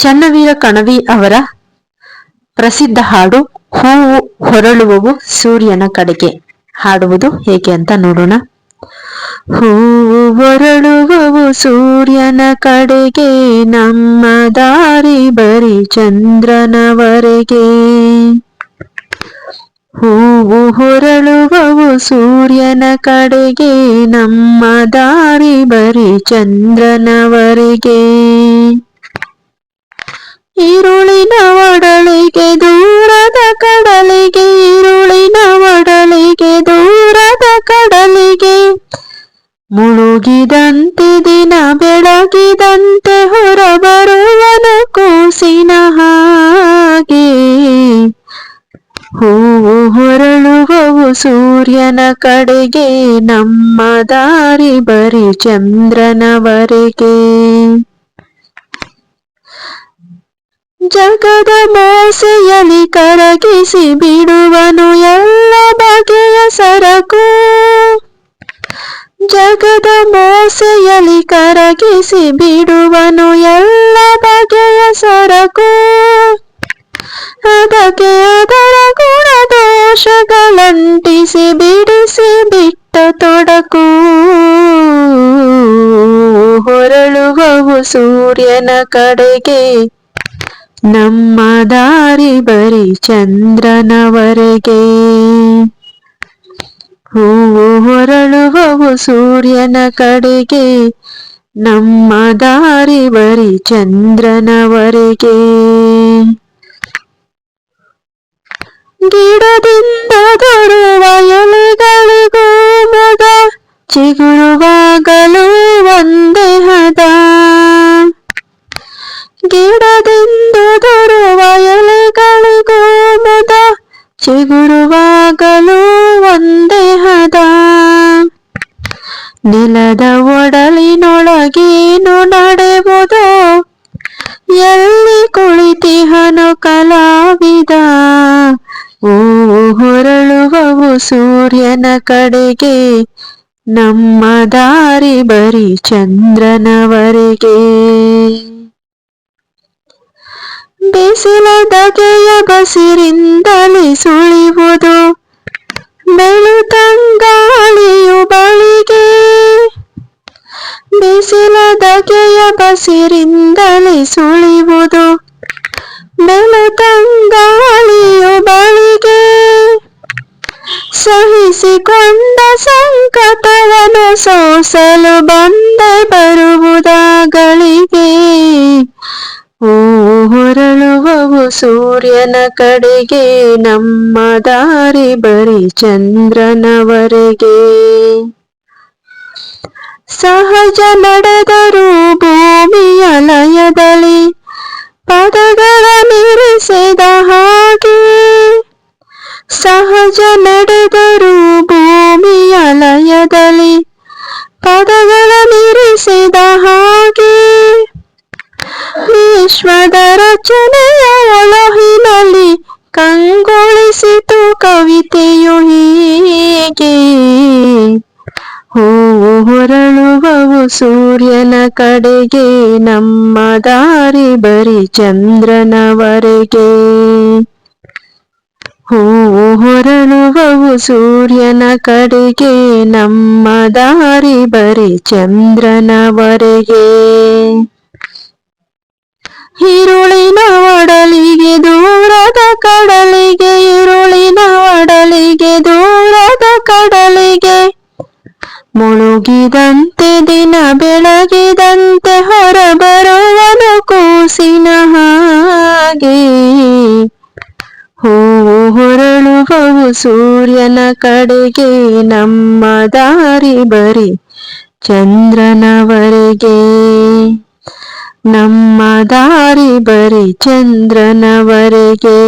ಚನ್ನವೀರ ಕಣವಿ ಅವರ ಪ್ರಸಿದ್ಧ ಹಾಡು ಹೂವು ಹೊರಳುವವು ಸೂರ್ಯನ ಕಡೆಗೆ. ಹಾಡುವುದು ಹೇಗೆ ಅಂತ ನೋಡೋಣ. ಹೂವು ಹೊರಳುವವು ಸೂರ್ಯನ ಕಡೆಗೆ, ನಮ್ಮ ದಾರಿ ಬರಿ ಚಂದ್ರನವರೆಗೆ. ಹೂವು ಹೊರಳುವವು ಸೂರ್ಯನ ಕಡೆಗೆ, ನಮ್ಮ ದಾರಿ ಬರಿ ಚಂದ್ರನವರೆಗೆ. ಈರುಳಿನ ಒಡಲಿಗೆ ದೂರದ ಕಡಲಿಗೆ, ಈರುಳಿನ ಒಡಲಿಗೆ ದೂರದ ಕಡಲಿಗೆ, ಮುಳುಗಿದಂತೆ ದಿನ ಬೆಳಗಿದಂತೆ ಹೊರಬರುವನು ಕೂಸಿನ ಹಾಗೆ. ಹೂವು ಹೊರಳುವವು ಸೂರ್ಯನ ಕಡೆಗೆ, ನಮ್ಮ ದಾರಿ ಬರಿ ಚಂದ್ರನವರೆಗೆ. ಜಗದ ಮೋಸೆಯಲಿ ಕರಗಿಸಿ ಬಿಡುವನು ಎಲ್ಲ ಬಗೆಯ ಸರಕು, ಜಗದ ಮೋಸೆಯಲಿ ಕರಗಿಸಿ ಬಿಡುವನು ಎಲ್ಲ ಬಗೆಯ ಸರಕು. ಅದಕ್ಕೆ ಅದರ ಗುಣದೋಷಗಳಂಟಿಸಿ ಬಿಡಿಸಿ ಬಿಟ್ಟ ತೊಡಕು. ಹೊರಳುವವು ಸೂರ್ಯನ ಕಡೆಗೆ, ನಮ್ಮ ದಾರಿ ಬರಿ ಚಂದ್ರನವರೆಗೆ. ಹೂವು ಹೊರಳುವವು ಸೂರ್ಯನ ಕಡೆಗೆ, ನಮ್ಮ ದಾರಿ ಬರಿ ಚಂದ್ರನವರೆಗೆ. ಗಿಡದಿಂದ ದೊರೆವ ಎಲೆಗಳಿಗೂ ಮೊದ ಚಿಗುರುವಾಗಲು ಒಂದೇ ಹದ, ಗಿಡದಿಂದ ದೊರೆವ ಎಲೆಗಳಿಗೂ ಮೊದ ಚಿಗುರುವಾಗಲು ಒಂದೇ ಹದ. ನೆಲದ ಒಡಲಿನೊಳಗೇನು ನಡೆವುದೋ, ಎಲ್ಲಿ ಕುಳಿತಿಹನು ಕಲಾವಿದ. ಹೂವು ಹೊರಳುವವು ಸೂರ್ಯನ ಕಡೆಗೆ, ನಮ್ಮ ದಾರಿ ಬರಿ ಚಂದ್ರನವರೆಗೆ. ಬಿಸಿಲ ಧಗೆಯ ಬಸಿರಿಂದಲೇ ಸುಳಿವುದು ಬೆಳುತಂಗಾಳಿಯು ಬಳಿಗೆ, ಬಿಸಿಲ ಧಗೆಯ ಬಸಿರಿಂದಲೇ ಸುಳಿವುದು ಬೆಳುತಂಗಾಳಿಯು ಬಳಿಗೆ. ಸಹಿಸಿಕೊಂಡ ಸಂಕಟವನ್ನು ಸೋಸಲು ಬಂದೆ ಬರುವುದಾಗಳಿಗೆ. ಹೂವು ಹೊರಳುವವು ಸೂರ್ಯನ ಕಡೆಗೆ, ನಮ್ಮ ದಾರಿ ಬರಿ ಚಂದ್ರನವರೆಗೆ. ಸಹಜ ನಡೆದರೂ ಭೂಮಿಯ ಲಯದಲ್ಲಿ ಪದಗಳ ನಿರಿಸಿದ ಹಾಗೆ, ಸಹಜ ನಡೆದರೂ ಭೂಮಿಯ ಲಯದಲ್ಲಿ ಪದಗಳ ನಿರಿಸಿದ ಹಾಗೆ. ವಿಶ್ವದ ರಚನೆಯ ಒಳಹಿನಲ್ಲಿ ಕಂಗೊಳಿಸಿತು ಕವಿತೆಯು ಹೀಗೆ. ಹೂವು ಹೊರಳುವವು ಸೂರ್ಯನ ಕಡೆಗೆ, ನಮ್ಮ ದಾರಿ ಬರಿ ಚಂದ್ರನವರೆಗೆ. ಹೂವು ಹೊರಳುವವು ಸೂರ್ಯನ ಕಡೆಗೆ, ನಮ್ಮ ದಾರಿ ಬರಿ ಚಂದ್ರನವರೆಗೆ. ಈರುಳಿನ ಒಡಲಿಗೆ ದೂರದ ಕಡಲಿಗೆ, ಈರುಳಿನ ಒಡಲಿಗೆ ದೂರದ ಕಡಲಿಗೆ, ಮುಳುಗಿದಂತೆ ದಿನ ಬೆಳಗಿದಂತೆ ಹೊರಬರುವನು ಕೂಸಿನ ಹಾಗೆ. ಹೂವು ಹೊರಳುವವು ಸೂರ್ಯನ ಕಡೆಗೆ, ನಮ್ಮ ದಾರಿ ಬರಿ ಚಂದ್ರನವರೆಗೆ. ನಮ್ಮ ದಾರಿ ಬರಿ ಚಂದ್ರನವರೆಗೆ.